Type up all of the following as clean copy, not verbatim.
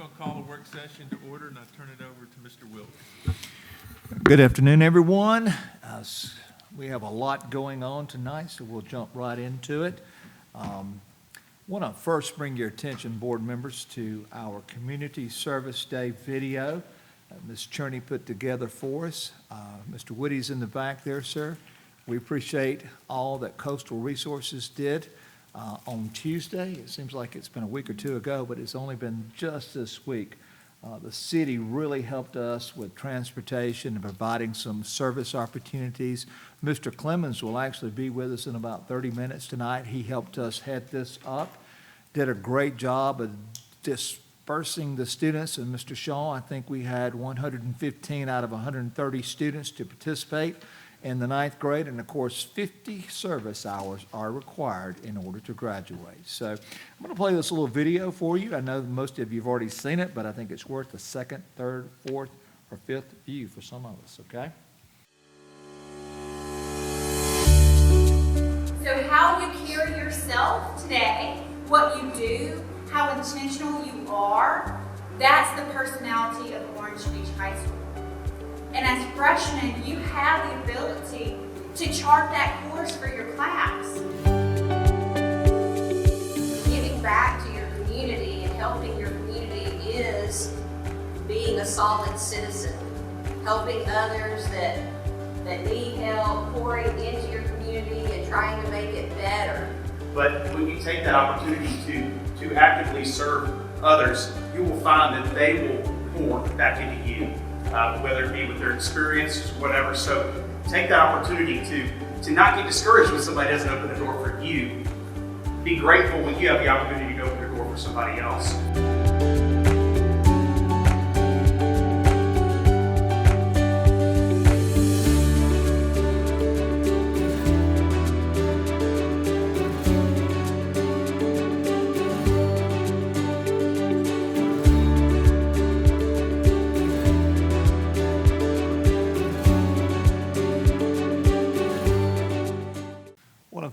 going to call the work session to order, and I turn it over to Mr. Wilkes. Good afternoon, everyone. We have a lot going on tonight, so we'll jump right into it. I want to first bring your attention, board members, to our Community Service Day video Ms. Cherney put together for us. Mr. Woody's in the back there, sir. We appreciate all that Coastal Resources did on Tuesday. It seems like it's been a week or two ago, but it's only been just this week. The city really helped us with transportation and providing some service opportunities. Mr. Clemens will actually be with us in about 30 minutes tonight. He helped us head this up, did a great job of dispersing the students. And Mr. Shaw, I think we had 115 out of 130 students to participate in the ninth grade, and of course 50 service hours are required in order to graduate. So I'm going to play this little video for you. I know most of you have already seen it, but I think it's worth the second, third, fourth, or fifth view for some of us, okay? So how you carry yourself today, what you do, how intentional you are, that's the personality of Orange Beach High School. And as freshmen, you have the ability to chart that course for your class. Giving back to your community and helping your community is being a solid citizen, helping others that need help, pouring into your community and trying to make it better. But when you take that opportunity to actively serve others, you will find that they will pour back into you. Whether it be with their experience, whatever. So take that opportunity to not get discouraged when somebody doesn't open the door for you. Be grateful when you have the opportunity to open the door for somebody else.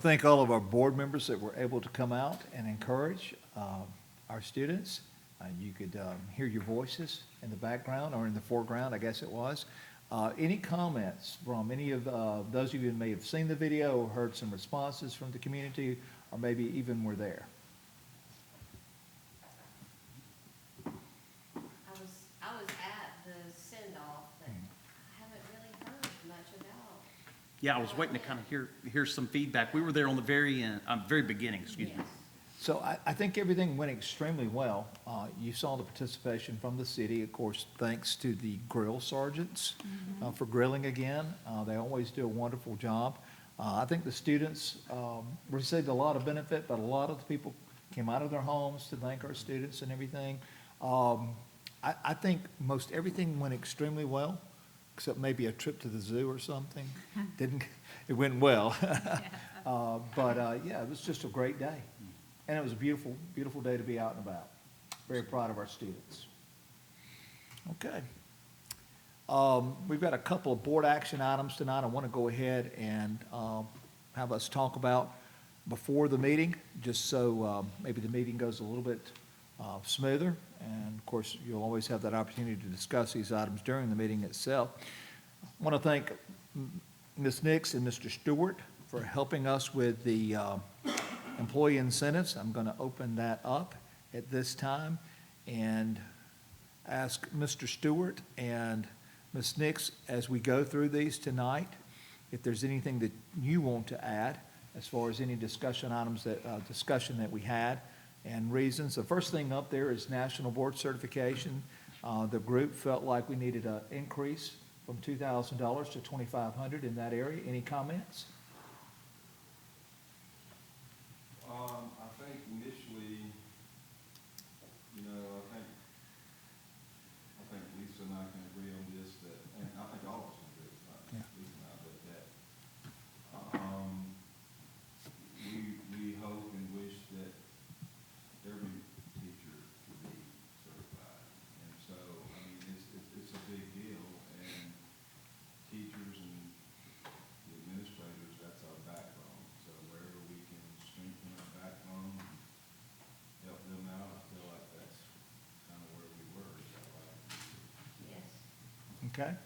Thank all of our board members that were able to come out and encourage our students. You could hear your voices in the background or in the foreground, I guess it was. Any comments from any of those of you who may have seen the video or heard some responses from the community, or maybe even were there? I was at the send-off, but I haven't really heard much about. Yeah, I was waiting to kind of hear some feedback. We were there on the very end, very beginning, excuse me. Yes. So I think everything went extremely well. You saw the participation from the city, of course, thanks to the grill sergeants for grilling again. They always do a wonderful job. I think the students received a lot of benefit, but a lot of the people came out of their homes to thank our students and everything. I think most everything went extremely well, except maybe a trip to the zoo or something. It went well. Yeah, it was just a great day. And it was a beautiful, beautiful day to be out and about. Very proud of our students. Okay. We've got a couple of board action items tonight I want to go ahead and have us talk about before the meeting, just so maybe the meeting goes a little bit smoother. And of course, you'll always have that opportunity to discuss these items during the meeting itself. I want to thank Ms. Nix and Mr. Stewart for helping us with the employee incentives. I'm going to open that up at this time and ask Mr. Stewart and Ms. Nix, as we go through these tonight, if there's anything that you want to add as far as any discussion items discussion that we had and reasons. The first thing up there is National Board Certification. The group felt like we needed an increase from $2,000 to $2,500 in that area. Any comments? I think initially, I think Lisa and I can agree on this, that, and I think all of us can agree, it's not just Lisa and I, but that, we hope and wish that every teacher could be certified. And so, I mean, it's a big deal, and teachers and the administrators Okay? And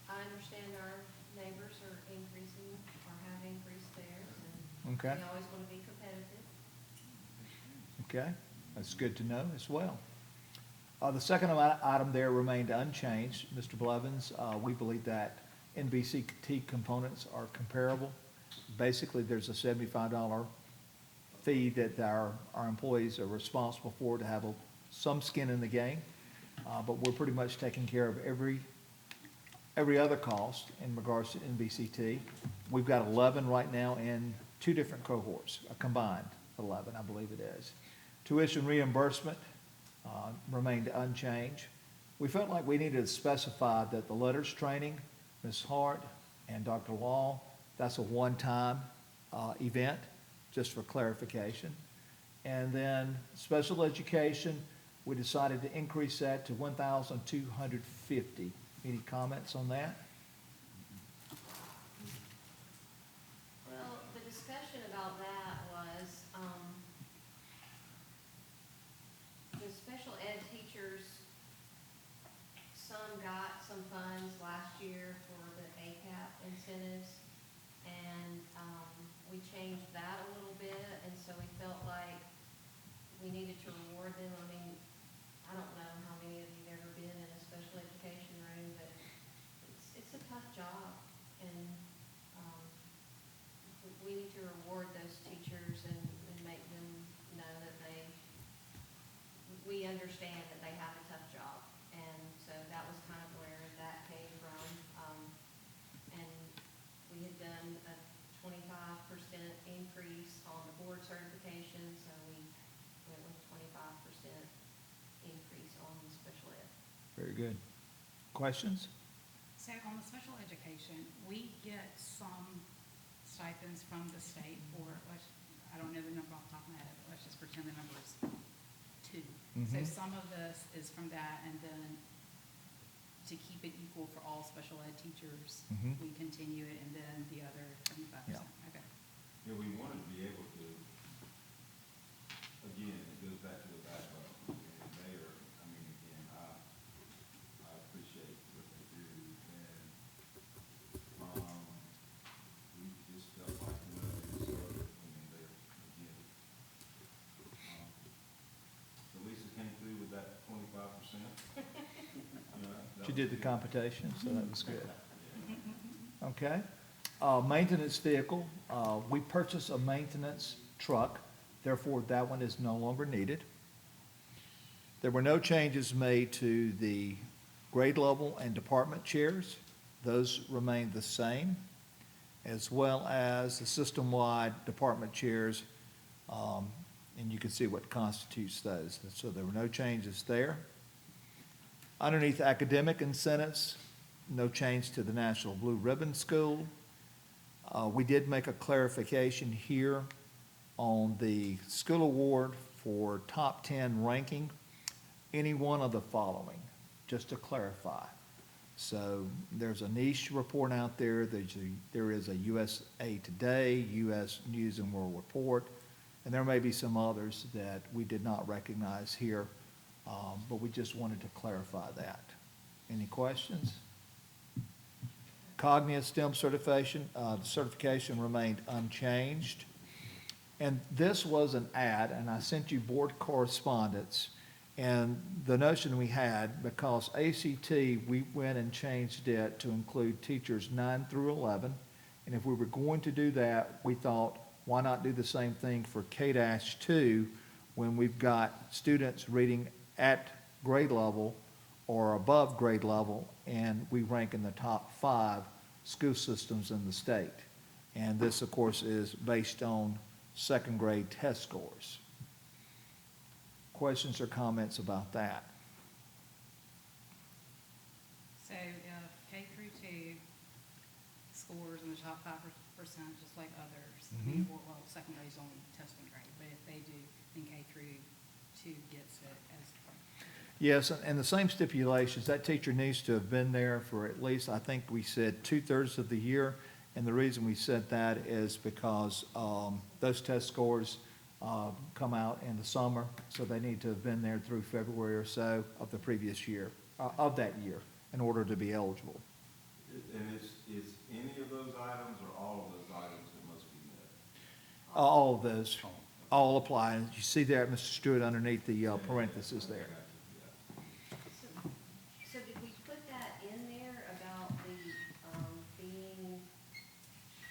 I understand our neighbors are increasing, or have increased theirs, and Okay. we always want to be competitive. Okay, that's good to know as well. The second item there remained unchanged. Mr. Blevins, we believe that NBCT components are comparable. Basically, there's a $75 fee that our employees are responsible for to have some skin in the game. But we're pretty much taking care of every other cost in regards to NBCT. We've got 11 right now in 2 different cohorts, a combined 11, I believe it is. Tuition reimbursement remained unchanged. We felt like we needed to specify that the letters training, Ms. Hart and Dr. Law, that's a one-time event, just for clarification. And then special education, we decided to increase that to $1,250. Any comments on that? Well, the discussion about that was, the special ed teachers, some got some funds last year for the ACAP incentives, and, we changed that a little bit, and so we felt like we needed to reward them. I mean, I don't know how many of you've ever been in a special education room, but it's a tough job, and, we need to reward those teachers and make them know that we understand that they have a tough job. And so that was kind of where that came from. And we had done a 25% increase on the board certification, so we went with 25% increase on the special ed. Very good. Questions? So on the special education, we get some stipends from the state for, I don't know the number off the top of my head, but let's just pretend the number is 2. So Mhm. some of this is from that, and then to keep it equal for all special ed teachers, Mhm. we continue it, and then the other 25%. Okay. Yeah, we wanted to be able to, again, it goes back to the backbone. And they are, I mean, again, I appreciate what they do, and, we just felt like, they deserve it. I mean, they're, again, Lisa came through with that 25%. She did the computation, so that was good. Okay. Maintenance vehicle, we purchased a maintenance truck, therefore that one is no longer needed. There were no changes made to the grade level and department chairs. Those remained the same, as well as the system-wide department chairs, and you can see what constitutes those. So there were no changes there. Underneath academic incentives, no change to the National Blue Ribbon School. We did make a clarification here on the school award for top 10 ranking, any one of the following, just to clarify. So there's a niche report out there. There is a USA Today, U.S. News and World Report, and there may be some others that we did not recognize here, but we just wanted to clarify that. Any questions? Cognia STEM certification, the certification remained unchanged. And this was an ad, and I sent you board correspondence. And the notion we had, because ACT, we went and changed it to include teachers 9 through 11. And if we were going to do that, we thought, why not do the same thing for K-2 when we've got students reading at grade level or above grade level, and we rank in the top 5 school systems in the state. And this, of course, is based on second grade test scores. Questions or comments about that? So if K through 2 scores in the top 5%, just like others, I mean, well, second grade is only testing grade, but if they do, then K through 2 gets it as. Yes, and the same stipulations, that teacher needs to have been there for at least, I think we said 2/3 of the year. And the reason we said that is because those test scores come out in the summer, so they need to have been there through February or so of the previous year, of that year. in order to be eligible. And is any of those items or all of those items that must be met? All of those, all apply. And you see there, Mr. Stewart, underneath the parentheses there. So did we put that in there about the, being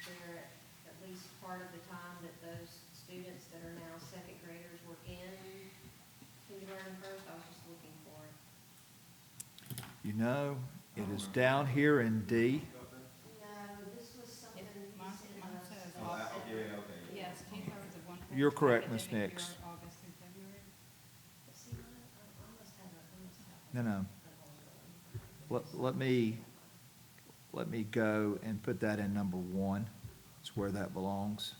there at least part of the time that those students that are now second graders were in kindergarten first? I was just looking for it. You know, it is down here in D. No, this was something. Mine says Oh, August. yeah, okay. Yes, 2/3 of one. You're correct, Ms. academic Nix. year, August through February. See, I must have a. No, no. Let me go and put that in number 1. It's where that belongs.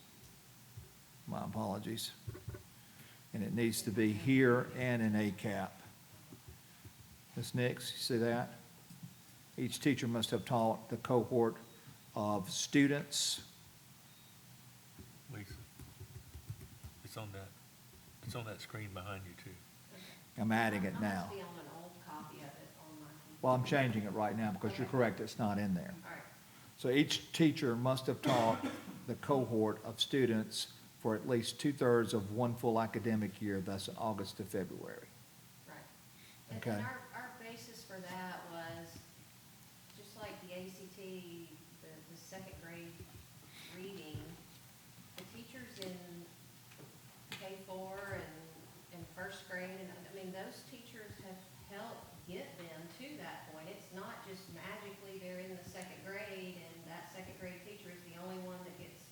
My apologies. And it needs to be here and in ACAP. Ms. Nix, you see that? Each teacher must have taught the cohort of students. Lisa, it's on that screen behind you too. I'm adding it I now. must be on an old copy of it on my computer. Well, I'm changing it right now because you're correct, it's not in there. All right. So each teacher must have taught the cohort of students for at least 2/3 of one full academic year, that's August to February. Right. And Okay. our basis for that was, just like the ACT, the second grade reading, the teachers in K4 and first grade, and I mean, those teachers have helped get them to that point. It's not just magically they're in the second grade and that second grade teacher is the only one that gets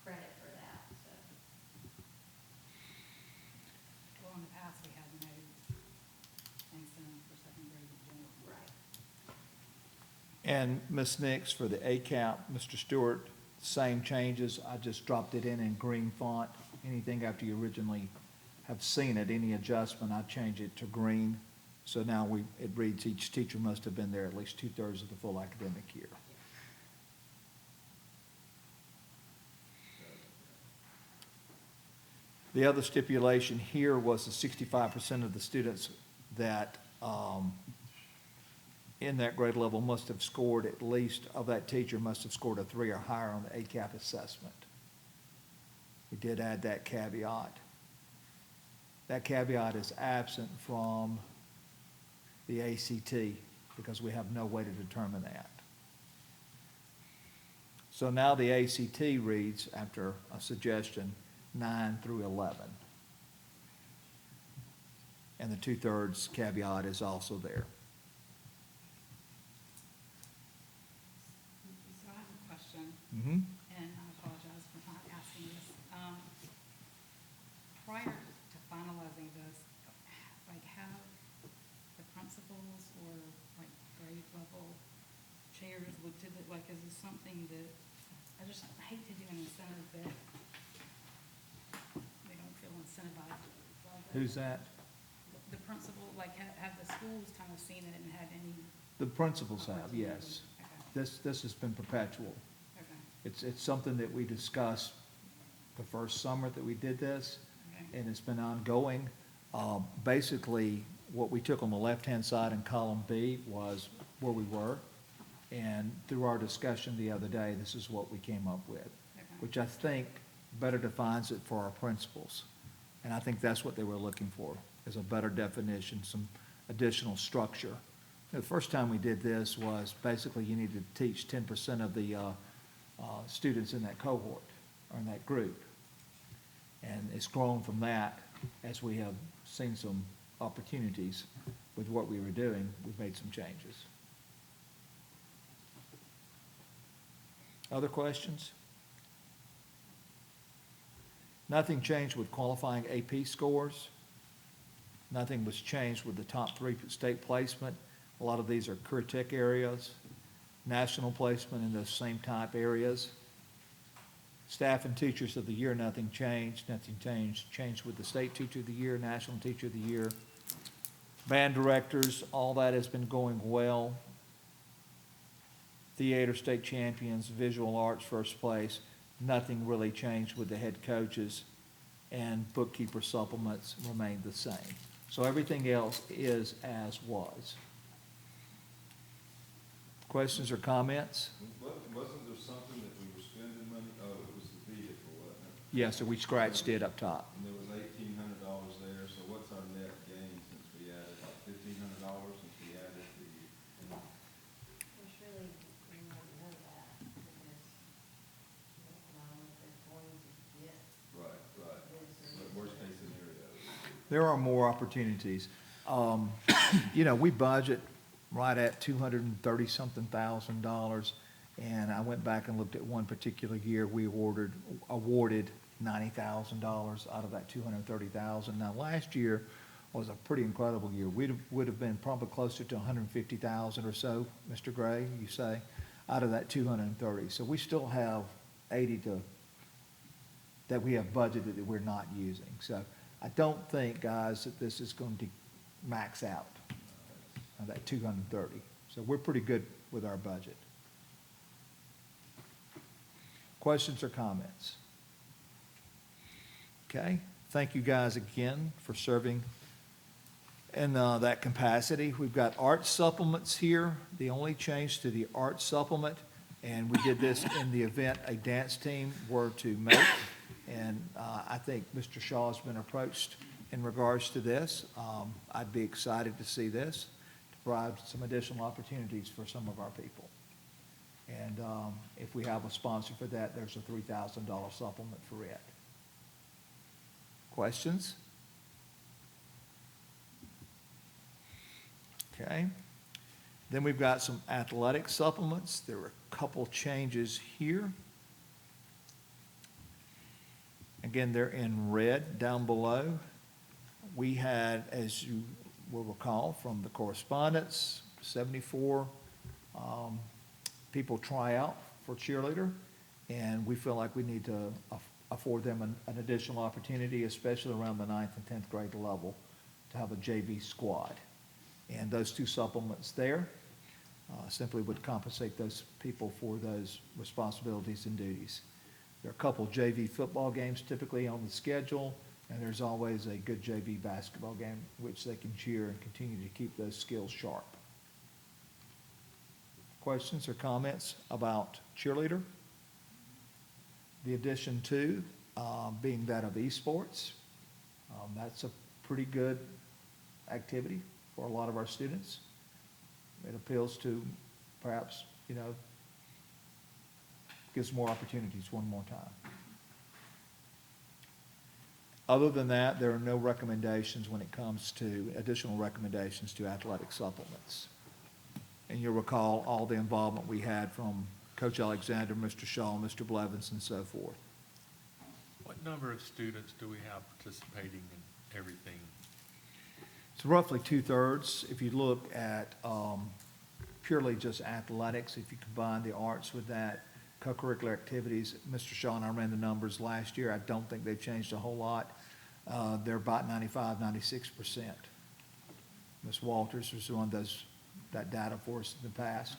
credit for that, so. Well, in the past, we had no incentive for second grade in general. Right. And Ms. Nix, for the ACAP, Mr. Stewart, same changes, I just dropped it in green font. Anything after you originally have seen it, any adjustment, I change it to green. So now it reads, each teacher must have been there at least 2/3 of the full academic year. The other stipulation here was the 65% of the students that, in that grade level must have scored at least, of that teacher must have scored a 3 or higher on the ACAP assessment. We did add that caveat. That caveat is absent from the ACT because we have no way to determine that. So now the ACT reads, after a suggestion, 9 through 11. And the 2/3 caveat is also there. So I have a question, Mm-hmm. and I apologize for not asking this. Prior to finalizing this, like, have the principals or like grade level chairs looked at it, like, is this something that, I just hate to do an incentive that they don't feel incentivized by that. Who's that? The principal, like, have the schools kind of seen it and had any? The principals have, yes. Okay, This has been perpetual. okay, It's something that we discussed the first summer that we did this, okay. and it's been ongoing. Basically, what we took on the left-hand side in column B was where we were, and through our discussion the other day, this is what we came up with, Okay. which I think better defines it for our principals. And I think that's what they were looking for, is a better definition, some additional structure. The first time we did this was basically you needed to teach 10% of the students in that cohort or in that group. And it's grown from that as we have seen some opportunities with what we were doing. We've made some changes. Other questions? Nothing changed with qualifying AP scores. Nothing was changed with the top 3 state placement. A lot of these are career tech areas, national placement in those same type areas. Staff and teachers of the year, nothing changed. Nothing changed with the state teacher of the year, national teacher of the year. Band directors, all that has been going well. Theater state champions, visual arts first place. Nothing really changed with the head coaches, and bookkeeper supplements remained the same. So everything else is as was. Questions or comments? Wasn't there something that we were spending money, oh, it was the vehicle, wasn't it? Yes, so we scratched it up top. And there was $1,800 there, so what's our net gain since we added, like $1,500 since we added the, Which really, we don't know that, because you don't know if they're going to get right, this but or. worst case scenario. There are more opportunities. You know, we budget right at $230-something thousand, and I went back and looked at one particular year, we awarded $90,000 out of that $230,000. Now, last year was a pretty incredible year. Would have been probably closer to $150,000 or so, Mr. Gray, you say, out of that 230. So we still have 80 that we have budgeted that we're not using. So I don't think, guys, that this is going to max out of that 230. So we're pretty good with our budget. Questions or comments? Okay, thank you guys again for serving in that capacity. We've got art supplements here. The only change to the art supplement, and we did this in the event a dance team were to make, and I think Mr. Shaw has been approached in regards to this. I'd be excited to see this, to provide some additional opportunities for some of our people. And if we have a sponsor for that, there's a $3,000 supplement for it. Questions? Okay. Then we've got some athletic supplements. There are a couple changes here. Again, they're in red down below. We had, as you will recall from the correspondence, 74 people try out for cheerleader, and we feel like we need to afford them an additional opportunity, especially around the 9th and 10th grade level, to have a JV squad. And those two supplements there simply would compensate those people for those responsibilities and duties. There are a couple JV football games typically on the schedule, and there's always a good JV basketball game which they can cheer and continue to keep those skills sharp. Questions or comments about cheerleader? The addition to being that of esports. That's a pretty good activity for a lot of our students. It appeals to perhaps, you know, gives more opportunities one more time. Other than that, there are no recommendations when it comes to additional recommendations to athletic supplements. And you'll recall all the involvement we had from Coach Alexander, Mr. Shaw, Mr. Blevins, and so forth. What number of students do we have participating in everything? It's roughly 2/3. If you look at purely just athletics, if you combine the arts with that, co-curricular activities, Mr. Shaw and I ran the numbers last year. I don't think they've changed a whole lot. They're about 95, 96%. Ms. Walters was on that data for us in the past.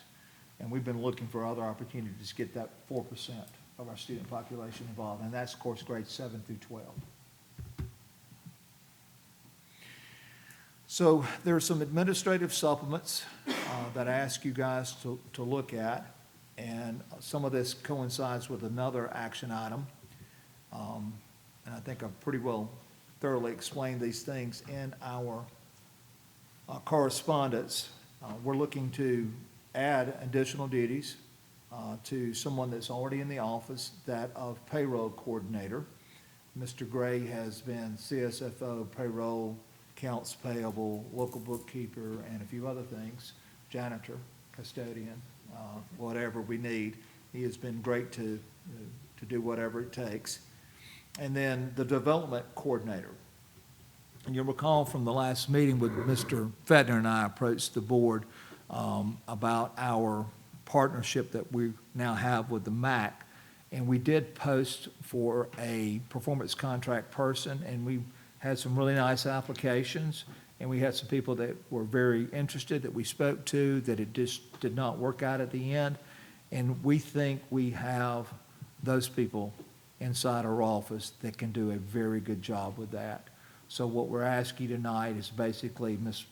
And we've been looking for other opportunities to get that 4% of our student population involved. And that's, of course, grades 7 through 12. So there are some administrative supplements that I ask you guys to look at. And some of this coincides with another action item. And I think I've pretty well thoroughly explained these things in our correspondence. We're looking to add additional duties to someone that's already in the office, that of payroll coordinator. Mr. Gray has been CSFO, payroll, accounts payable, local bookkeeper, and a few other things, janitor, custodian, whatever we need. He has been great to do whatever it takes. And then the development coordinator. And you'll recall from the last meeting with Mr. Fedner and I approached the board about our partnership that we now have with the MAC. And we did post for a performance contract person, and we had some really nice applications. And we had some people that were very interested that we spoke to, that it just did not work out at the end. And we think we have those people inside our office that can do a very good job with that. So what we're asking tonight is basically Ms.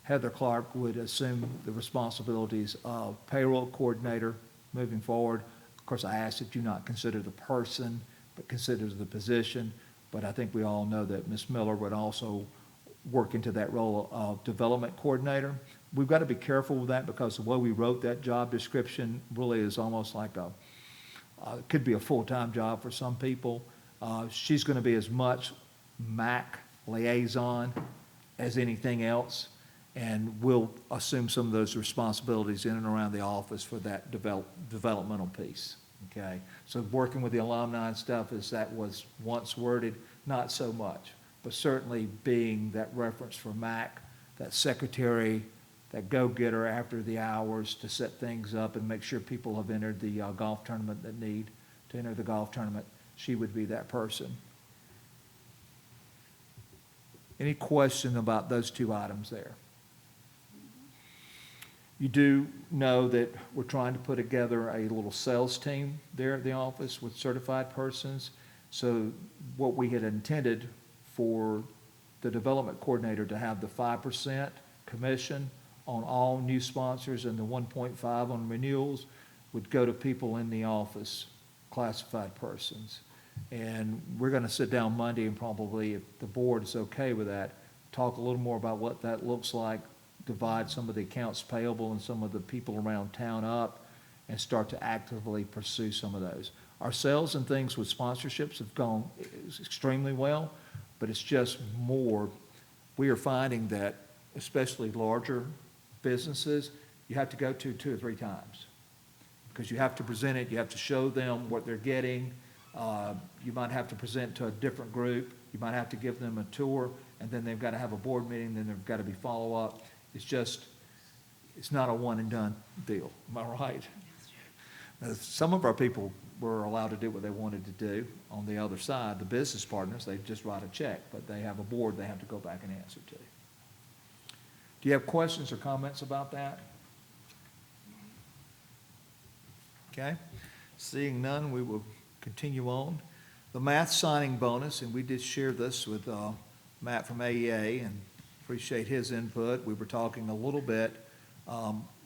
Heather Clark would assume the responsibilities of payroll coordinator moving forward. Of course, I asked that you not consider the person, but consider the position. But I think we all know that Ms. Miller would also work into that role of development coordinator. We've got to be careful with that because the way we wrote that job description really is almost like it could be a full-time job for some people. She's going to be as much MAC liaison as anything else, and we'll assume some of those responsibilities in and around the office for that developmental piece, okay? So working with the alumni and stuff, as that was once worded, not so much, but certainly being that reference for MAC, that secretary, that go-getter after the hours to set things up and make sure people have entered the golf tournament that need to enter the golf tournament. She would be that person. Any question about those two items there? You do know that we're trying to put together a little sales team there at the office with certified persons. So what we had intended for the development coordinator to have the 5% commission on all new sponsors and the 1.5 on renewals would go to people in the office, classified persons. And we're going to sit down Monday and probably, if the board is okay with that, talk a little more about what that looks like, divide some of the accounts payable and some of the people around town up, and start to actively pursue some of those. Our sales and things with sponsorships have gone extremely well, but it's just more. We are finding that, especially larger businesses, you have to go to 2 or 3 times because you have to present it, you have to show them what they're getting. You might have to present to a different group, you might have to give them a tour, and then they've got to have a board meeting, then there've got to be follow-up. It's not a one and done deal, am I right? Some of our people were allowed to do what they wanted to do. On the other side, the business partners, they just write a check, but they have a board they have to go back and answer to. Do you have questions or comments about that? Okay, seeing none, we will continue on. The math signing bonus, and we did share this with Matt from AEA and appreciate his input. We were talking a little bit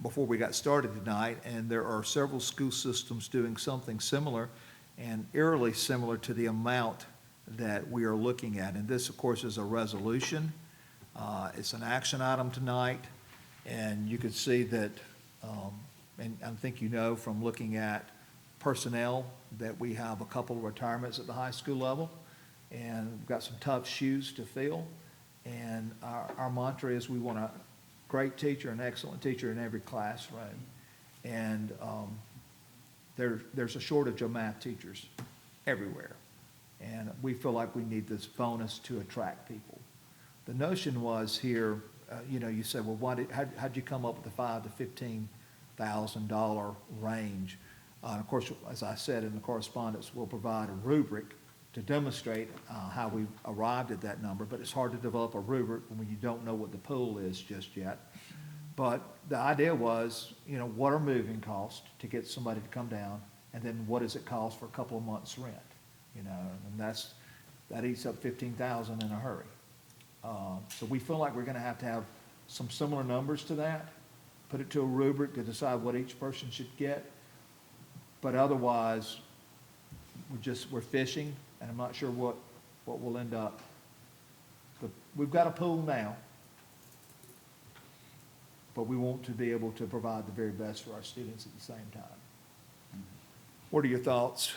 before we got started tonight, and there are several school systems doing something similar and eerily similar to the amount that we are looking at. And this, of course, is a resolution. It's an action item tonight, and you can see that, and I think you know from looking at personnel that we have a couple of retirements at the high school level, and we've got some tough shoes to fill. And our mantra is we want a great teacher, an excellent teacher in every classroom. And there's a shortage of math teachers everywhere. And we feel like we need this bonus to attract people. The notion was here, you said, well, how'd you come up with the $5,000 to $15,000 range? Of course, as I said in the correspondence, we'll provide a rubric to demonstrate how we arrived at that number, but it's hard to develop a rubric when you don't know what the pool is just yet. But the idea was, what are moving costs to get somebody to come down, and then what does it cost for a couple of months' rent? And that eats up $15,000 in a hurry. So we feel like we're going to have some similar numbers to that, put it to a rubric to decide what each person should get. But otherwise, we're fishing, and I'm not sure what we'll end up. But we've got a pool now, but we want to be able to provide the very best for our students at the same time. What are your thoughts?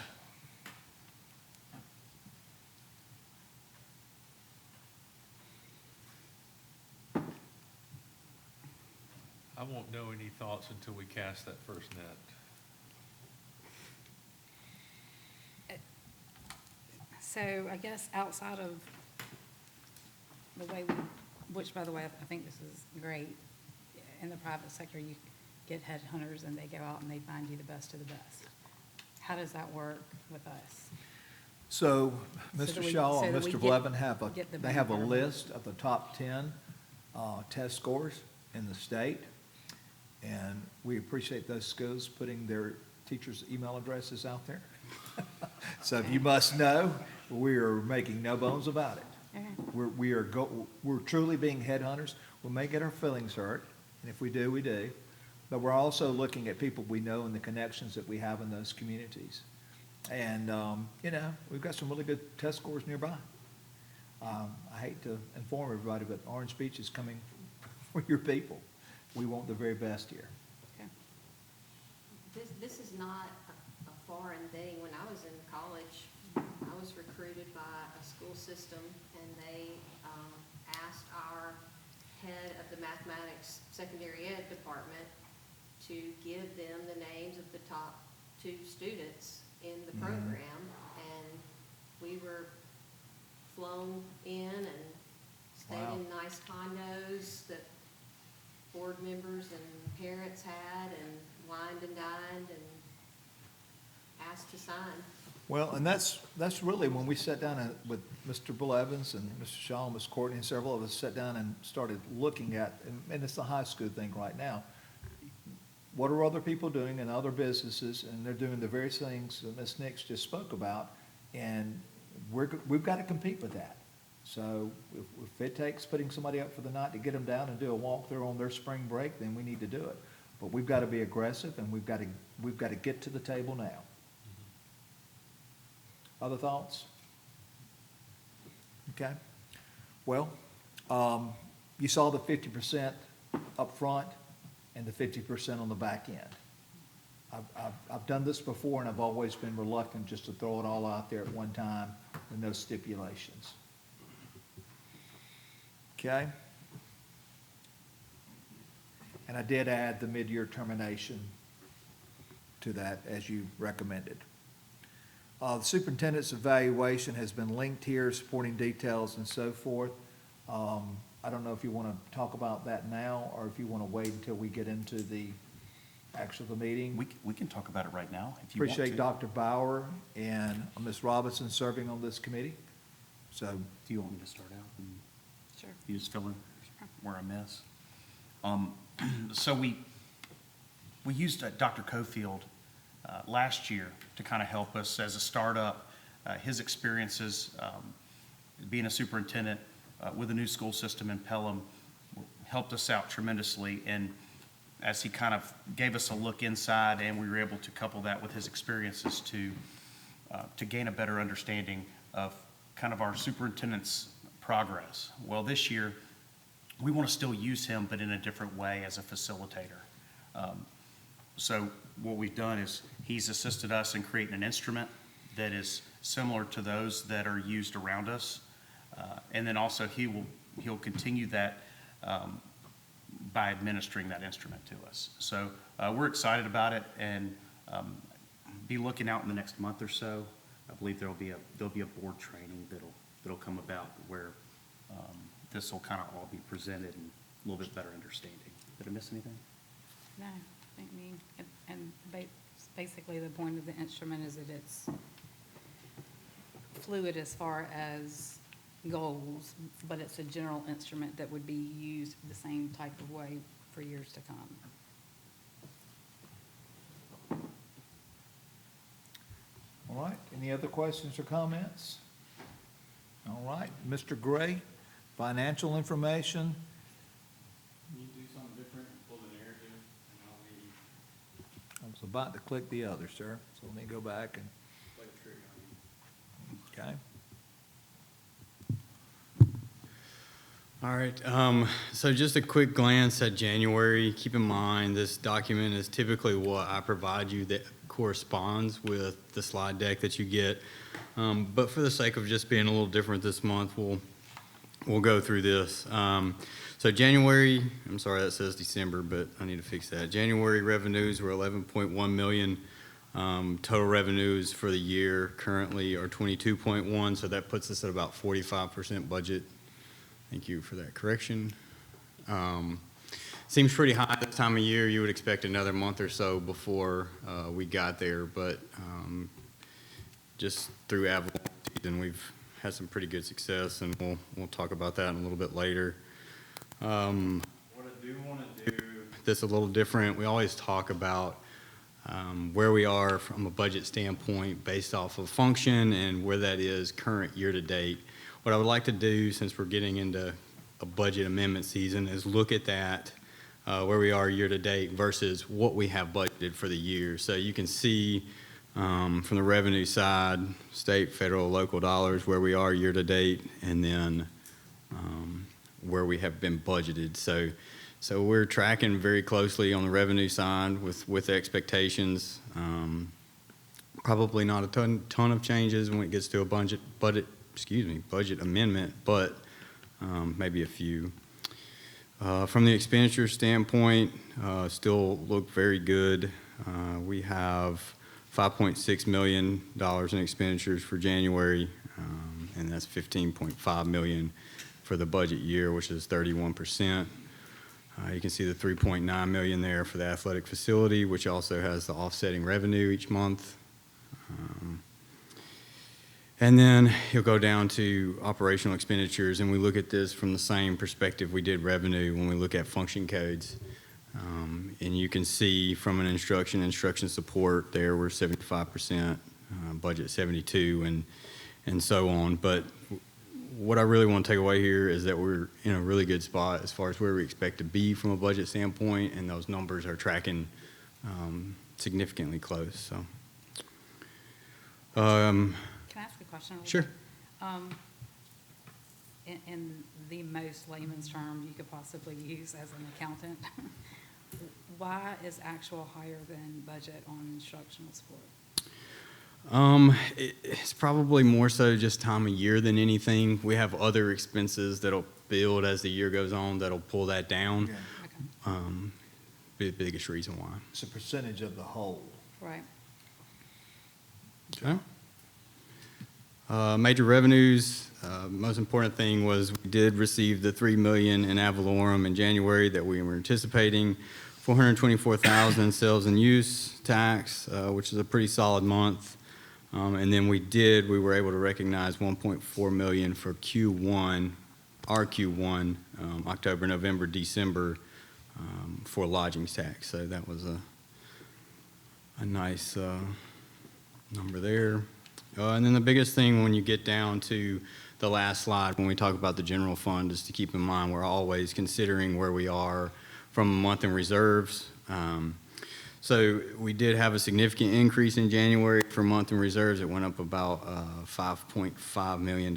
I won't know any thoughts until we cast that first net. So I guess outside of the way which by the way, I think this is great. In the private sector, you get headhunters and they go out and they find you the best of the best. How does that work with us? So So Mr. that we- Shaw so and that we Mr. get- Blevin get the they have a benefit. list of the top 10 test scores in the state. And we appreciate those schools putting their teachers' email addresses out there. So if you must know, we are making no bones about it. Okay. We're truly being headhunters. We may get our feelings hurt, and if we do, we do. But we're also looking at people we know and the connections that we have in those communities. And, you know, we've got some really good test scores nearby. I hate to inform everybody, but Orange Beach is coming for your people. We want the very best here. Okay. This is not a foreign thing. When I was in college, I was recruited by a school system, and they asked our head of the mathematics secondary ed department to give them the names of the top 2 students in the program, and we were flown in and stayed Wow. in nice condos that board members and parents had, and wined and dined and asked to sign. Well, and that's really when we sat down with Mr. Bill Evans and Mr. Shaw and Ms. Courtney and several of us sat down and started looking at, and it's a high school thing right now, what are other people doing in other businesses, and they're doing the various things that Ms. Nix just spoke about, and we've got to compete with that. So if it takes putting somebody up for the night to get them down and do a walkthrough on their spring break, then we need to do it. But we've got to be aggressive, and we've got to get to the table now. Other thoughts? Okay. Well, you saw the 50% up front and the 50% on the back end. I've done this before, and I've always been reluctant just to throw it all out there at one time with no stipulations. Okay? And I did add the mid-year termination to that as you recommended. The superintendent's evaluation has been linked here, supporting details and so forth. I don't know if you want to talk about that now, or if you want to wait until we get into the actual meeting. We can talk about it right now if you want to. Appreciate Dr. Bauer and Ms. Robinson serving on this committee. So, Do you want me to start out and Sure. you just fill in where I miss? So we used Dr. Cofield last year to kind of help us as a startup. His experiences being a superintendent with a new school system in Pelham helped us out tremendously. And as he kind of gave us a look inside, and we were able to couple that with his experiences to gain a better understanding of kind of our superintendent's progress. Well, this year, we want to still use him, but in a different way as a facilitator. So what we've done is he's assisted us in creating an instrument that is similar to those that are used around us. And then also he'll continue that by administering that instrument to us. So we're excited about it, and be looking out in the next month or so. I believe there'll be a board training that'll come about where this will kind of all be presented and a little bit better understanding. Did I miss anything? No, I mean, and basically the point of the instrument is that it's fluid as far as goals, but it's a general instrument that would be used the same type of way for years to come. all right, any other questions or comments? All right, Mr. Gray, financial information. Can you do something different, pull the narrative, and I'll leave, I was about to click the other, sir, so let me go back and, play the trick on you. okay. All right, so just a quick glance at January. Keep in mind, this document is typically what I provide you that corresponds with the slide deck that you get. But for the sake of just being a little different this month, we'll go through this. So January, I'm sorry, that says December, but I need to fix that. January revenues were 11.1 million. Total revenues for the year currently are 22.1, so that puts us at about 45% budget. Thank you for that correction. Seems pretty high this time of year. You would expect another month or so before we got there, but just through Avalon season, we've had some pretty good success, and we'll talk about that in a little bit later. What I do want to do this a little different. We always talk about where we are from a budget standpoint based off of function and where that is current year to date. What I would like to do, since we're getting into a budget amendment season, is look at that, where we are year-to-date versus what we have budgeted for the year. So you can see from the revenue side, state, federal, local dollars, where we are year-to-date, and then where we have been budgeted. So we're tracking very closely on the revenue side with expectations. Probably not a ton of changes when it gets to a budget amendment, but maybe a few. From the expenditure standpoint, still look very good. We have $5.6 million in expenditures for January, and that's $15.5 million for the budget year, which is 31%. You can see the $3.9 million there for the athletic facility, which also has the offsetting revenue each month. And then you'll go down to operational expenditures, and we look at this from the same perspective we did revenue when we look at function codes. And you can see from an instruction support there, we're 75%, budget 72, and so on. But what I really want to take away here is that we're in a really good spot as far as where we expect to be from a budget standpoint, and those numbers are tracking significantly close. So, Can I ask a question? Sure. In the most layman's term you could possibly use as an accountant, why is actual higher than budget on instructional support? It's probably more so just time of year than anything. We have other expenses that'll build as the year goes on that'll pull that down. Yeah. Okay, Be the biggest reason why. It's a percentage of the whole. right. Okay. Major revenues, most important thing was we did receive the $3 million in ad valorem in January that we were anticipating, $424,000 in sales and use tax, which is a pretty solid month. And then we were able to recognize $1.4 million for Q1, our Q1, October, November, December, for lodgings tax. So that was a nice number there. And then the biggest thing when you get down to the last slide, when we talk about the general fund, is to keep in mind we're always considering where we are from a month in reserves. So we did have a significant increase in January for month in reserves. It went up about $5.5 million,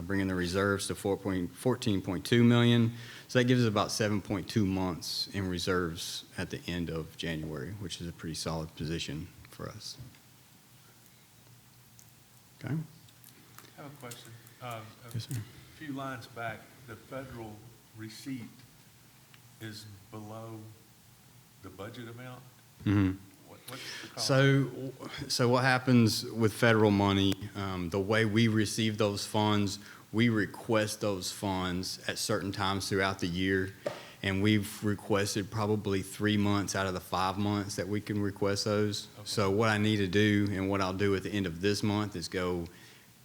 bringing the reserves to $14.2 million. So that gives us about 7.2 months in reserves at the end of January, which is a pretty solid position for us. Okay. I have a question. Yes, sir. A few lines back, the federal receipt is below the budget amount? Mm-hmm. What's the cost? So what happens with federal money, the way we receive those funds, we request those funds at certain times throughout the year, and we've requested probably 3 months out of the 5 months that we can request those. Okay. So what I need to do, and what I'll do at the end of this month, is go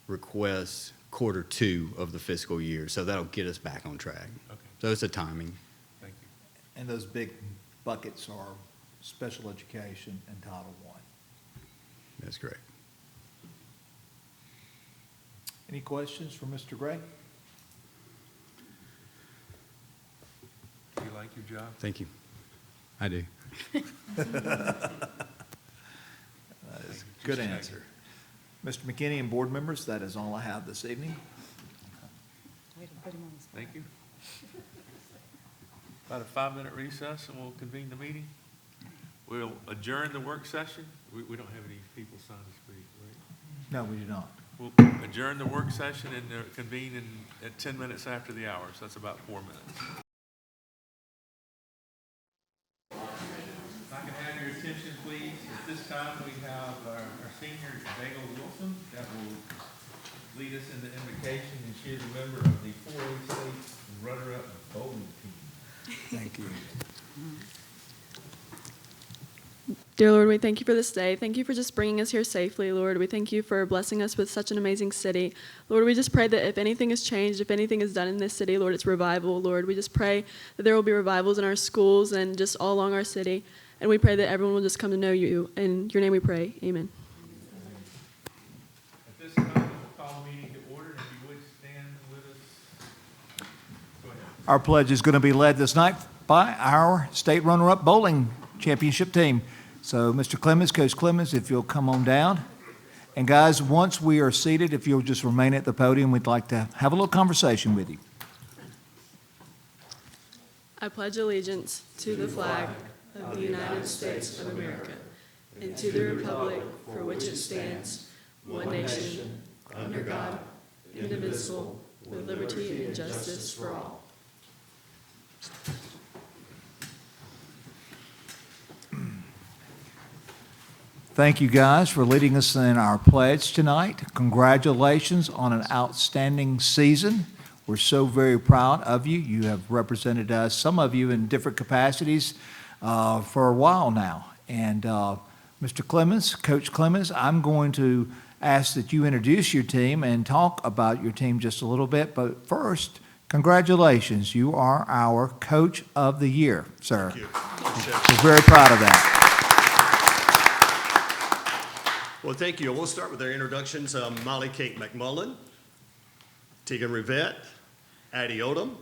request Q2 of the fiscal year. So that'll get us back on track. Okay, So it's a timing. thank you. And those big buckets are special education and Title I. That's correct. Any questions for Mr. Gray? Do you like your job? Thank you. I do. That is a good answer. Mr. McKinney and board members, that is all I have this evening. Way to put him on the spot. Thank you. About a 5-minute recess and we'll convene the meeting. We'll adjourn the work session. We don't have any people signed to speak, right? No, we do not. We'll adjourn the work session and convene at 10 minutes after the hour, so that's about 4 minutes. If I can have your attention, please. At this time, we have our senior, Bagel Wilson, that will lead us in the invocation, and she is a member of the 4A State runner-up bowling team. Thank you. Dear Lord, we thank you for this day. Thank you for just bringing us here safely, Lord. We thank you for blessing us with such an amazing city. Lord, we just pray that if anything is changed, if anything is done in this city, Lord, it's revival. Lord, we just pray that there will be revivals in our schools and just all along our city. And we pray that everyone will just come to know you. In your name we pray. Amen. At this time, we'll call the meeting to order, and if you would stand with us. Our pledge is going to be led this night by our state runner-up bowling championship team. So, Mr. Clemens, Coach Clemens, if you'll come on down. And guys, once we are seated, if you'll just remain at the podium, we'd like to have a little conversation with you. I pledge allegiance to the flag of the United States of America and to the republic for which it stands, one nation, under God, indivisible, with liberty and justice for all. Thank you guys for leading us in our pledge tonight. Congratulations on an outstanding season. We're so very proud of you. You have represented us, some of you in different capacities for a while now. And Mr. Clemens, Coach Clemens, I'm going to ask that you introduce your team and talk about your team just a little bit. But first, congratulations. You are our Coach of the Year, sir. Thank you. We're very proud of that. Well, thank you. We'll start with our introductions. Molly Kate McMullen, Tegan Rivette, Addie Odom,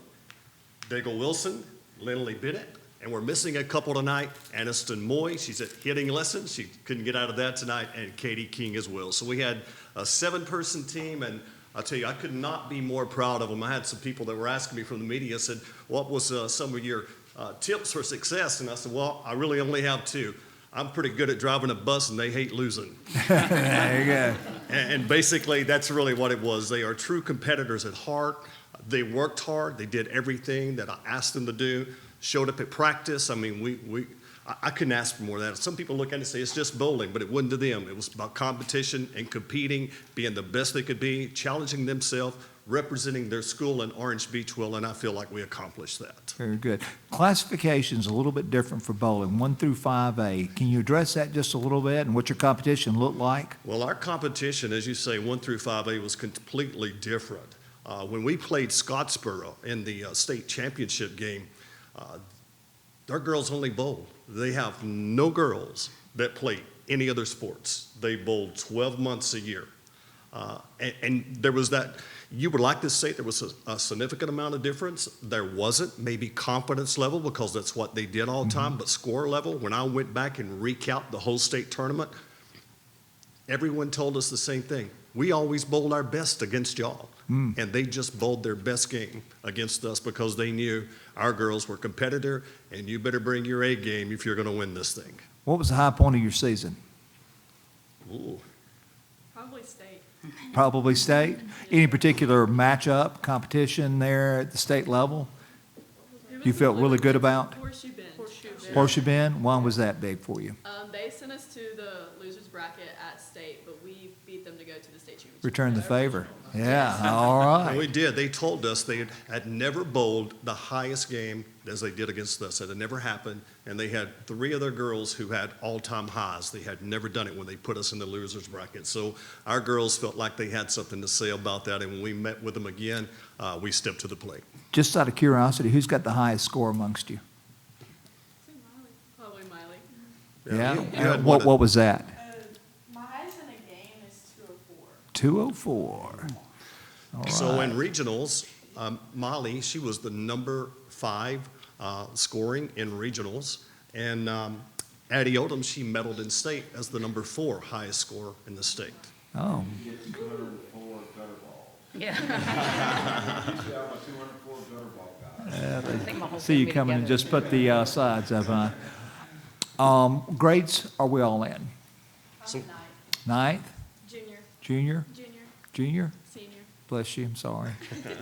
Daigle Wilson, Lindley Bennett, and we're missing a couple tonight. Aniston Moy, she's at hitting lessons. She couldn't get out of that tonight, and Katie King as well. So we had a 7-person team, and I'll tell you, I could not be more proud of them. I had some people that were asking me from the media, said, what was some of your tips for success? And I said, well, I really only have 2. I'm pretty good at driving a bus, and they hate losing. There you go. And basically, that's really what it was. They are true competitors at heart. They worked hard. They did everything that I asked them to do, showed up at practice. I mean, I couldn't ask for more than that. Some people look at it and say it's just bowling, but it wasn't to them. It was about competition and competing, being the best they could be, challenging themselves, representing their school in Orange Beach well, and I feel like we accomplished that. Very good. Classification's a little bit different for bowling, 1 through 5A. Can you address that just a little bit and what your competition looked like? Well, our competition, as you say, 1 through 5A was completely different. When we played Scottsboro in the state championship game, our girls only bowled. They have no girls that play any other sports. They bowl 12 months a year. And there was that, you would like to say there was a significant amount of difference. There wasn't, maybe confidence level, because that's what they did all the time, but score level, when I went back and recount the whole state tournament, everyone told us the same thing. We always bowled our best against y'all, and they just bowled their best game against us because they knew our girls were competitor, and you better bring your A game if you're going to win this thing. What was the high point of your season? Ooh. Probably state. Probably state? Any particular matchup, competition there at the state level you felt really good about? Horseshoe Bend. Horseshoe Bend? Why was that big for you? They sent us to the losers bracket at state, but we beat them to go to the state championship. Return the favor. Yeah, all And we right. did. They told us they had never bowled the highest game as they did against us. It had never happened. And they had 3 other girls who had all-time highs. They had never done it when they put us in the losers bracket. So our girls felt like they had something to say about that. And when we met with them again, we stepped to the plate. Just out of curiosity, who's got the highest score amongst you? Probably Miley. Yeah? You had And one what was that? My highest in a game is 204. 204. All So right. in regionals, Molly, she was the number 5 scoring in regionals. And Addie Odom, she medaled in state as the number 4 highest scorer in the state. Oh, You get 204 gutter balls. Yeah. You used to have a 204 gutter ball guy. I think my whole see you family coming and together just is put the sides up, huh? Grades, are we all in? So- Ninth, Junior, junior, junior? senior, Bless you, I'm sorry.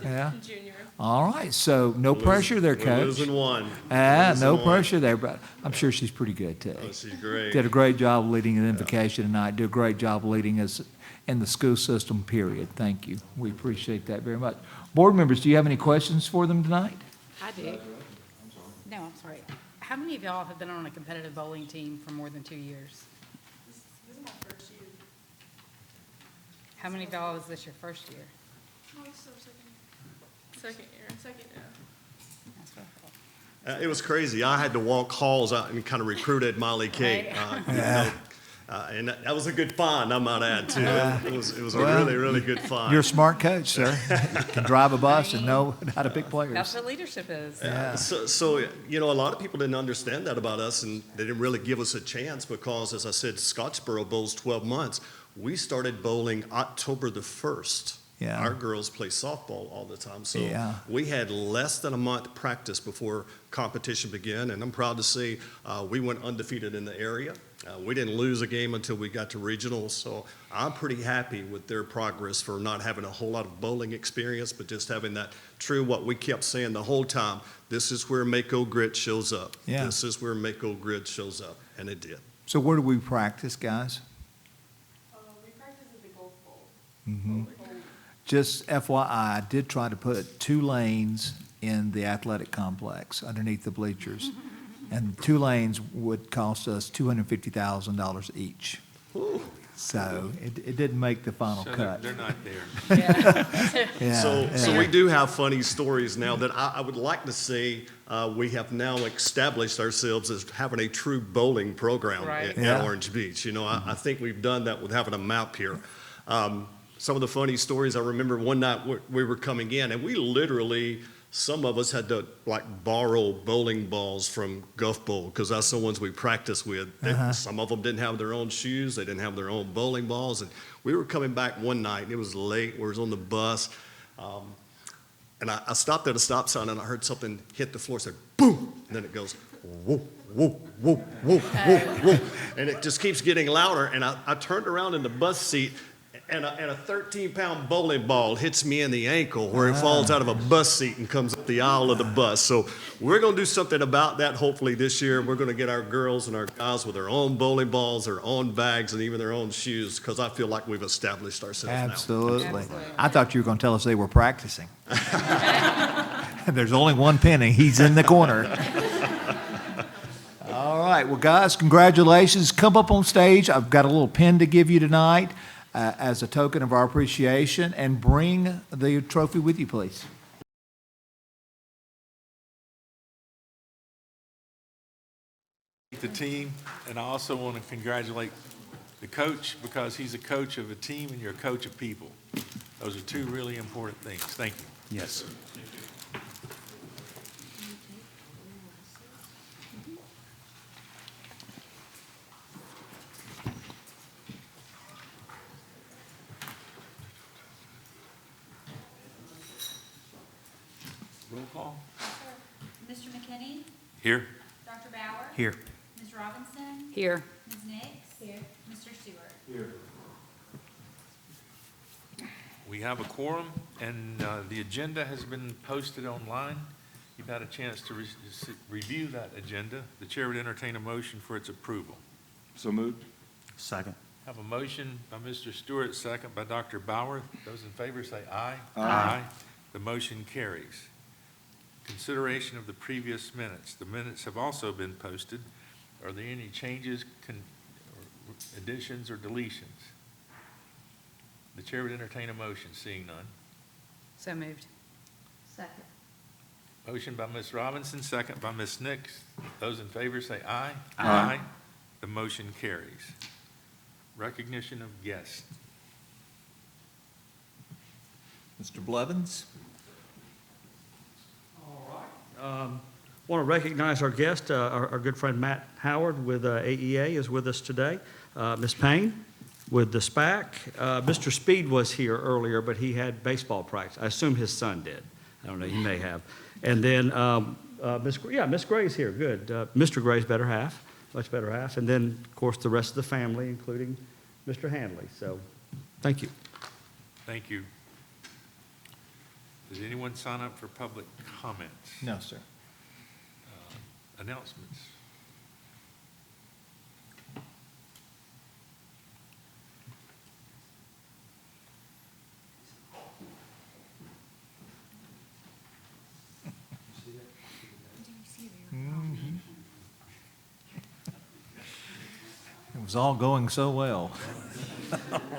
Yeah? junior. All right, so no pressure there, We're Coach. losing one. No Losing one. pressure there, but I'm sure she's pretty good too. Oh, she's great. Did a great job leading an invocation tonight, did a great job leading us in the school system, period. Thank you. We appreciate that very much. Board members, do you have any questions for them tonight? I do. No, I'm sorry. How many of y'all have been on a competitive bowling team for more than 2 years? This is my first year. How many of y'all is this your first year? Oh, this is our second year. Second year. That's what I thought. It was crazy. I had to walk halls out and kind of recruited Molly Kate. Right. You know, And that was a good find, I might add, too. It was a Well, really, really good find. You're a smart coach, sir. You can drive a bus and know how to pick That's players. what leadership is. Yeah. So, a lot of people didn't understand that about us, and they didn't really give us a chance because, as I said, Scottsboro bowls 12 months. We started bowling October the 1st. Yeah. Our girls play softball all the time, so Yeah. we had less than a month practice before competition began, and I'm proud to say we went undefeated in the area. We didn't lose a game until we got to regionals, so I'm pretty happy with their progress for not having a whole lot of bowling experience, but just having that true, what we kept saying the whole time, this is where Mako Grit shows up. Yeah. This is where Mako Grit shows up, and it did. So where do we practice, guys? We practice at the Golf Bowl. Mhm. Just FYI, I did try to put 2 lanes in the athletic complex underneath the bleachers. And 2 lanes would cost us $250,000 each. So it didn't make the final So cut. they're not there. Yeah, So yeah. we do have funny stories now that I would like to say we have now established ourselves as having a true bowling program Right. at Yeah. Orange Beach. I think we've done that with having a map here. Some of the funny stories, I remember one night we were coming in and we literally, some of us had to borrow bowling balls from Gulf Bowl because that's the ones we practice with. Some of them didn't have their own shoes, they didn't have their own bowling balls, and we were coming back one night and it was late, we was on the bus, and I stopped at a stop sign and I heard something hit the floor, said boom, and then it goes whoa, whoa, whoa, whoa, whoa, whoa, and it just keeps getting louder, and I turned around in the bus seat and a 13-pound bowling ball hits me in the ankle where it falls out of a bus seat and comes up the aisle of the bus. So we're going to do something about that hopefully this year. We're going to get our girls and our guys with their own bowling balls, their own bags, and even their own shoes because I feel like we've established ourselves now. Absolutely. I thought you were going to tell us they were practicing. There's only one penny. He's in the corner. All right. Well, guys, congratulations. Come up on stage. I've got a little pin to give you tonight as a token of our appreciation, and bring the trophy with you, please. The team, and I also want to congratulate the coach because he's a coach of a team and you're a coach of people. Those are 2 really important things. Thank you. Yes. Roll call. Mr. McKinney? Here. Dr. Bauer? Here. Ms. Robinson? Here. Ms. Nix? Here. Mr. Stewart? We have a quorum, and the agenda has been posted online. You've had a chance to review that agenda. The chair would entertain a motion for its approval. So moved. Second. Have a motion by Mr. Stewart, second by Dr. Bauer. Those in favor say aye. Aye. The motion carries. Consideration of the previous minutes. The minutes have also been posted. Are there any changes, or additions, or deletions? The chair would entertain a motion, seeing none. So moved. Second. Motion by Ms. Robinson, second by Ms. Nix. Those in favor say aye. Aye. The motion carries. Recognition of guests. Mr. Blevins? Want to recognize our guest, our good friend Matt Howard with AEA is with us today. Ms. Payne with the SPAC. Mr. Speed was here earlier, but he had baseball practice. I assume his son did. I don't know, he may have. And then Miss Gray's here, good. Mr. Gray's better half, much better half. And then, of course, the rest of the family, including Mr. Hanley. So, thank you. Thank you. Does anyone sign up for public comments? No, sir. Announcements. It was all going so well.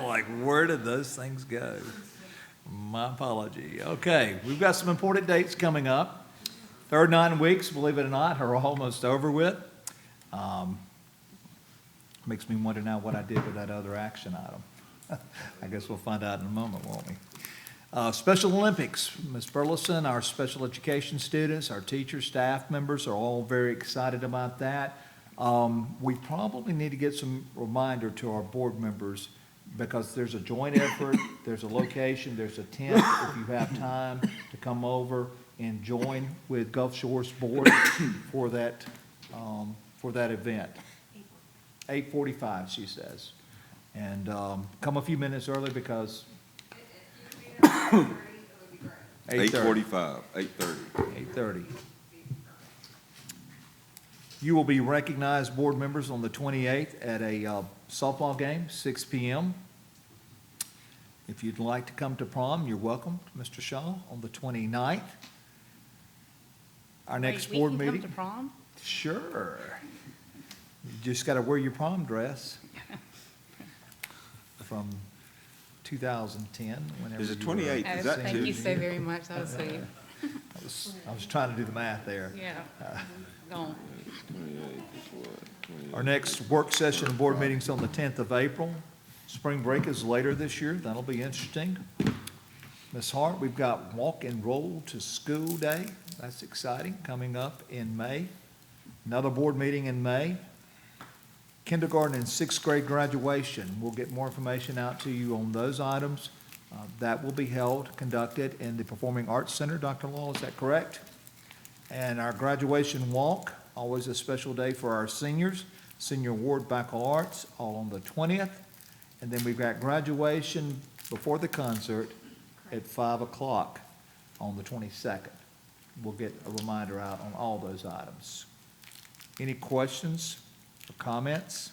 Like, where did those things go? My apology. Okay, we've got some important dates coming up. Third 9 weeks, believe it or not, are almost over with. Makes me wonder now what I did with that other action item. I guess we'll find out in a moment, won't we? Special Olympics, Ms. Burleson, our special education students, our teachers, staff members are all very excited about that. We probably need to get some reminder to our board members because there's a joint effort, there's a location, there's a tent. If you have time to come over and join with Gulf Shores Board for that event. 8:45, she says. And come a few minutes early because 8:45, 8:30. 8:30. You will be recognized, board members, on the 28th at a softball game, 6 p.m. If you'd like to come to prom, you're welcome, Mr. Shaw, on the 29th. Our next board meeting. We can come to prom? Sure. You just got to wear your prom dress from 2010, whenever Is it you were 28? Is that Thank you Tuesday? so very much, that was sweet. I was trying to do the math there. Yeah. Gone. 28 is what? 28. Our next work session and board meeting's on the 10th of April. Spring break is later this year. That'll be interesting. Ms. Hart, we've got Walk and Roll to School Day. That's exciting, coming up in May. Another board meeting in May. Kindergarten and sixth grade graduation. We'll get more information out to you on those items. That will be conducted in the Performing Arts Center. Dr. Law, is that correct? And our graduation walk, always a special day for our seniors. Senior Award Baccalaureates, all on the 20th. And then we've got graduation before the concert at 5 o'clock on the 22nd. We'll get a reminder out on all those items. Any questions or comments?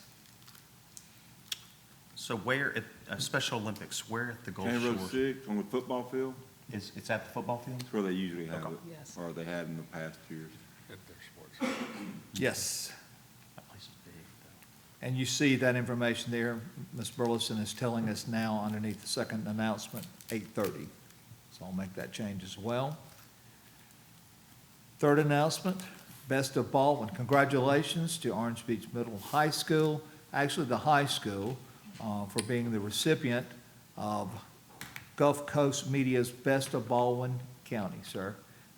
So where at Special Olympics, where at the Gulf County Road Shores? 6 on the football field, It's at the football field? that's where they usually have Okay. it, Yes. or they had in the past years. Yes. That place is big, though. And you see that information there. Ms. Burleson is telling us now underneath the second announcement, 8:30. So I'll make that change as well. Third announcement, Best of Baldwin. Congratulations to Orange Beach Middle High School, actually the high school, for being the recipient of Gulf Coast Media's Best of Baldwin County, sir.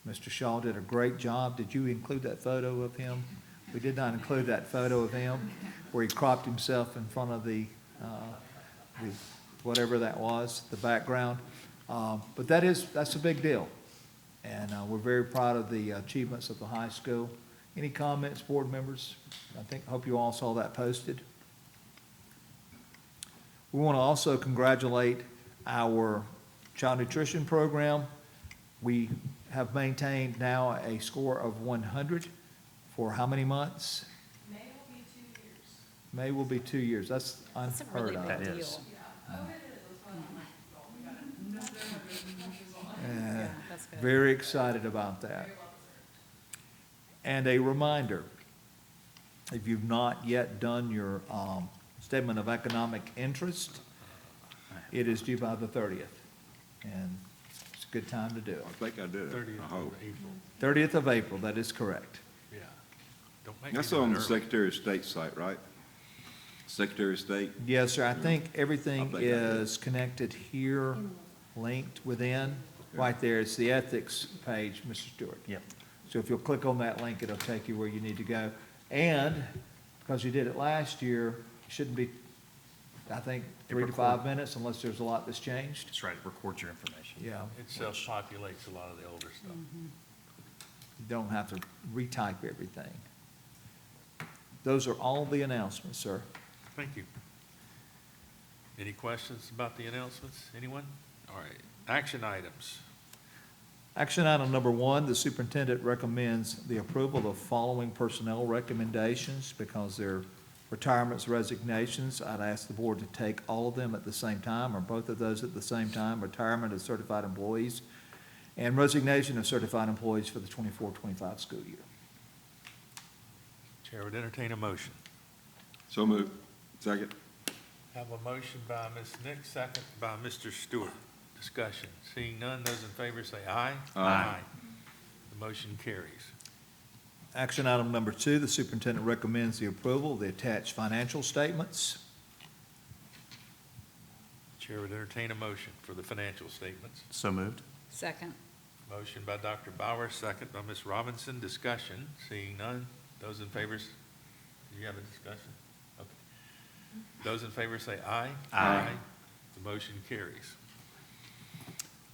Mr. Shaw did a great job. Did you include that photo of him? We did not include that photo of him where he cropped himself in front of the whatever that was, the background. But that's a big deal. And we're very proud of the achievements of the high school. Any comments, board members? Hope you all saw that posted. We want to also congratulate our child nutrition program. We have maintained now a score of 100 for how many months? May will be 2 years. May will be 2 years. That's That's a unheard really of. big That deal. is. Yeah, That's good. very excited about that. And a reminder, if you've not yet done your statement of economic interest, it is due by the 30th. And it's a good time to do it. I think I did it, I hope. 30th of April, that is correct. Yeah. Don't make me That's do it on the early. Secretary of State site, right? Secretary of State? Yes, sir, I think everything I think I did. is connected here, linked within. Right there, it's the ethics page, Mr. Stewart. Yep. So if you'll click on that link, it'll take you where you need to go. And because you did it last year, it shouldn't be, I think, 3 to 5 minutes unless there's a lot that's changed. That's right, record your information. Yeah, It self-populates a lot of the older stuff. you don't have to retype everything. Those are all the announcements, sir. Thank you. Any questions about the announcements? Anyone? All right. Action items. Action item number 1, the superintendent recommends the approval of following personnel recommendations because they're retirements, resignations. I'd ask the board to take all of them at the same time, or both of those at the same time, retirement of certified employees and resignation of certified employees for the 24-25 school year. Chair would entertain a motion. So moved. Second. Have a motion by Ms. Nix, second by Mr. Stewart. Discussion. Seeing none, those in favor say aye. Aye. The motion carries. Action item number 2, the superintendent recommends the approval of the attached financial statements. Chair would entertain a motion for the financial statements. So moved. Second. Motion by Dr. Bauer, second by Ms. Robinson. Discussion, seeing none. Those in favor, do you have a discussion? Okay. Those in favor say aye. Aye. The motion carries.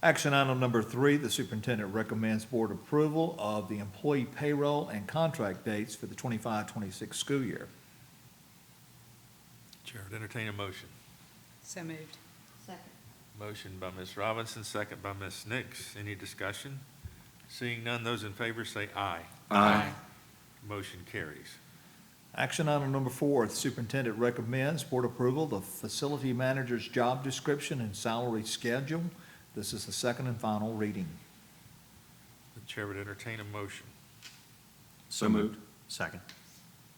Action item number 3, the superintendent recommends board approval of the employee payroll and contract dates for the 25-26 school year. Chair would entertain a motion. So moved. Second. Motion by Ms. Robinson, second by Ms. Nix. Any discussion? Seeing none, those in favor say aye. Aye. Motion carries. Action item number 4, the superintendent recommends board approval of the facility manager's job description and salary schedule. This is the second and final reading. The chair would entertain a motion. So moved. Second.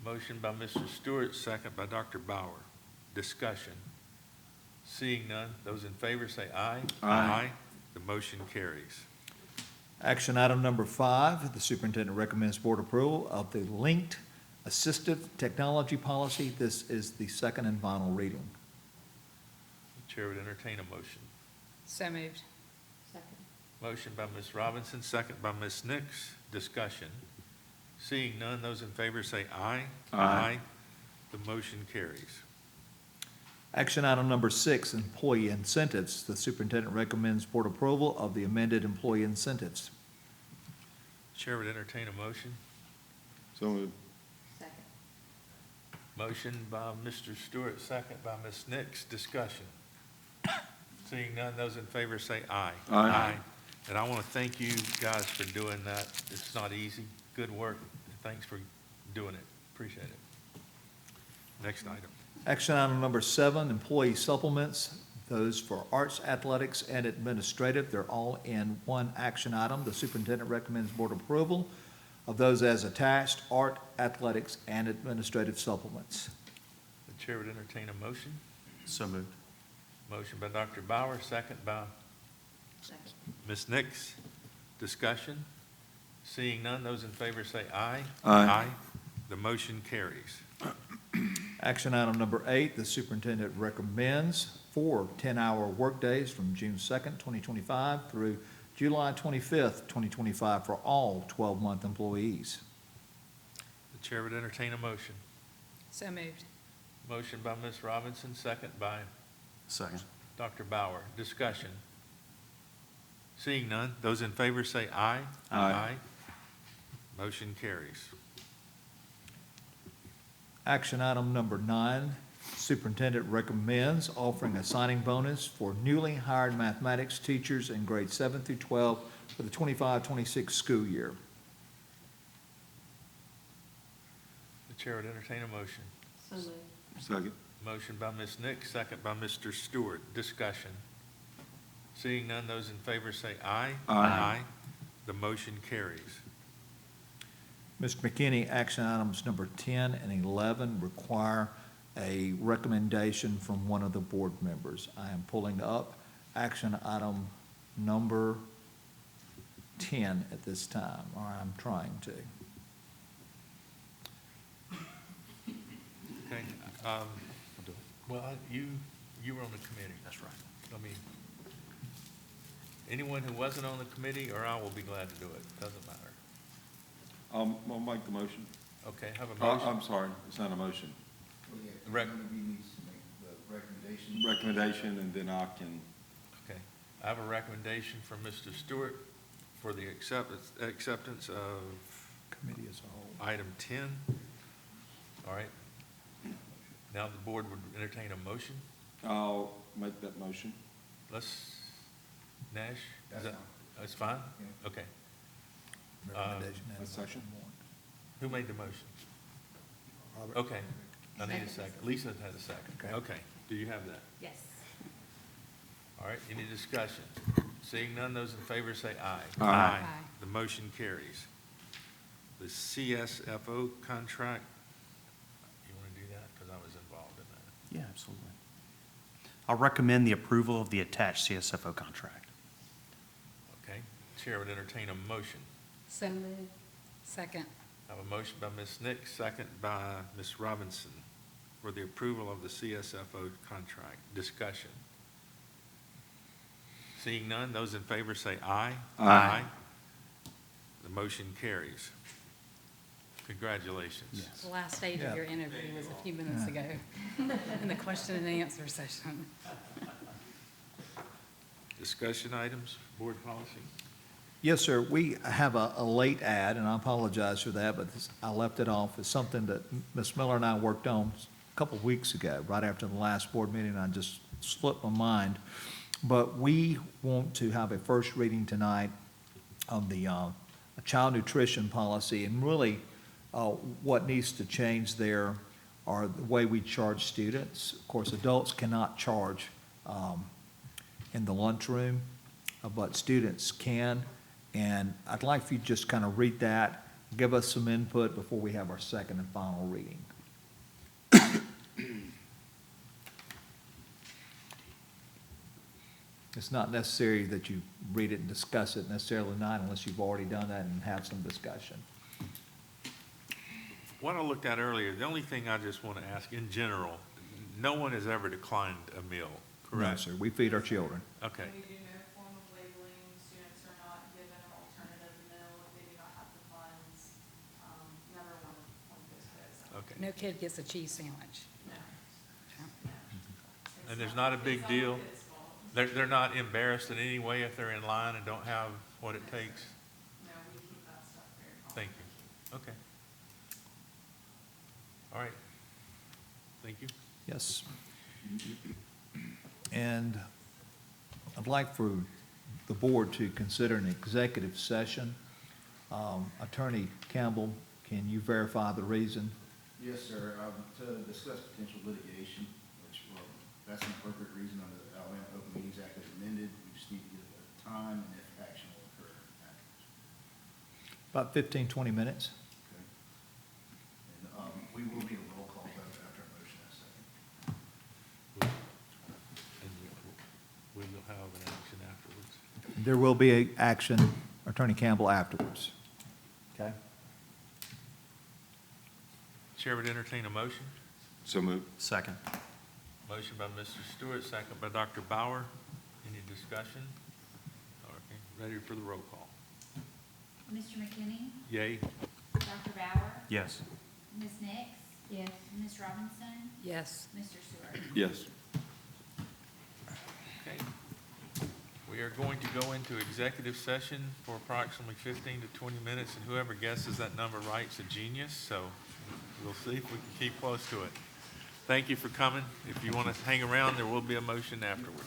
Motion by Mr. Stewart, second by Dr. Bauer. Discussion. Seeing none, those in favor say aye. Aye. The motion carries. Action item number 5, the superintendent recommends board approval of the linked assistive technology policy. This is the second and final reading. The chair would entertain a motion. So moved. Second. Motion by Ms. Robinson, second by Ms. Nix. Discussion. Seeing none, those in favor say aye. Aye. The motion carries. Action item number 6, employee incentives. The superintendent recommends board approval of the amended employee incentives. Chair would entertain a motion. So moved. Second. Motion by Mr. Stewart, second by Ms. Nix. Discussion. Seeing none, those in favor say aye. Aye. And I want to thank you guys for doing that. It's not easy. Good work. Thanks for doing it. Appreciate it. Next item. Action item number 7, employee supplements. Those for arts, athletics, and administrative. They're all in one action item. The superintendent recommends board approval of those as attached, art, athletics, and administrative supplements. The chair would entertain a motion. So moved. Motion by Dr. Bauer, second by Second. Ms. Nix. Discussion. Seeing none, those in favor say aye. Aye. The motion carries. Action item number 8, the superintendent recommends 4 10-hour workdays from June 2nd, 2025 through July 25th, 2025 for all 12-month employees. The chair would entertain a motion. So moved. Motion by Ms. Robinson, second by Second. Dr. Bauer. Discussion. Seeing none, those in favor say aye. Aye. Motion carries. Action item number 9, superintendent recommends offering a signing bonus for newly hired mathematics teachers in grades 7 through 12 for the 25-26 school year. The chair would entertain a motion. So moved. Second. Motion by Ms. Nix, second by Mr. Stewart. Discussion. Seeing none, those in favor say aye. Aye. The motion carries. Mr. McKinney, action items number 10 and 11 require a recommendation from one of the board members. I am pulling up action item number 10 at this time, or I'm trying to. Okay. Well, you were on the committee. That's right. I mean, anyone who wasn't on the committee, or I will be glad to do it. Doesn't matter. I'll make the motion. Okay, have a motion. I'm sorry, it's not a motion. Rec- Recommendation, and then I can, Okay. I have a recommendation from Mr. Stewart for the acceptance of Committee as a whole. item 10. All right. Now the board would entertain a motion. I'll make that motion. Let's, Nash? That's fine? Okay. Recommendation a and second. Who made the motion? Robert? Okay. I need a second. Lisa had a second. Okay. Okay. Do you have that? Yes. All right. Any discussion? Seeing none, those in favor say aye. Aye. The motion carries. The CSFO contract, you want to do that? Because I was involved in that. Yeah, absolutely. I'll recommend the approval of the attached CSFO contract. Okay. Chair would entertain a motion. So moved. Second. I have a motion by Ms. Nix, second by Ms. Robinson for the approval of the CSFO contract. Discussion. Seeing none, those in favor say aye. Aye. The motion carries. Congratulations. The last stage Yeah. of your interview was a few minutes ago in the question and answer session. Discussion items, board policy. Yes, sir. We have a late ad, and I apologize for that, but I left it off. It's something that Ms. Miller and I worked on a couple of weeks ago, right after the last board meeting. I just slipped my mind. But we want to have a first reading tonight of the child nutrition policy, and really what needs to change there are the way we charge students. Of course, adults cannot charge in the lunchroom, but students can. And I'd like for you to just kind of read that, give us some input before we have our second and final reading. It's not necessary that you read it and discuss it necessarily tonight unless you've already done that and have some discussion. What I looked at earlier, the only thing I just want to ask, in general, no one has ever declined a meal, No, correct? sir, we feed our children. Okay, We do no form of labeling, students are not given an alternative meal if they do not have the funds. Never one of those goes. okay. No kid gets a cheese sandwich. No. And there's not a big deal? They're not embarrassed in any way if they're in line and don't have what it takes? No, we keep that stuff very confidential. Thank you. Okay. All right. Thank you. Yes. And I'd like for the board to consider an executive session. Attorney Campbell, can you verify the reason? Yes, sir. To discuss potential litigation, which, that's an appropriate reason under the Alabama Open Meetings Act as amended. We just need to give a time and if action will occur afterwards. About 15, 20 minutes. Okay? And we will need a roll call vote after a motion in a second. And we will have an action afterwards. There will be a action, Attorney Campbell, afterwards. Okay? Chair would entertain a motion. So moved. Second. Motion by Mr. Stewart, second by Dr. Bauer. Any discussion? Okay, ready for the roll call. Mr. McKinney, Yay? Dr. Bauer, Yes. Ms. Nix, Yes. Ms. Robinson, Yes. Mr. Stewart. Yes. Okay. We are going to go into executive session for approximately 15 to 20 minutes, and whoever guesses that number right's a genius, so we'll see if we can keep close to it. Thank you for coming. If you want to hang around, there will be a motion afterwards.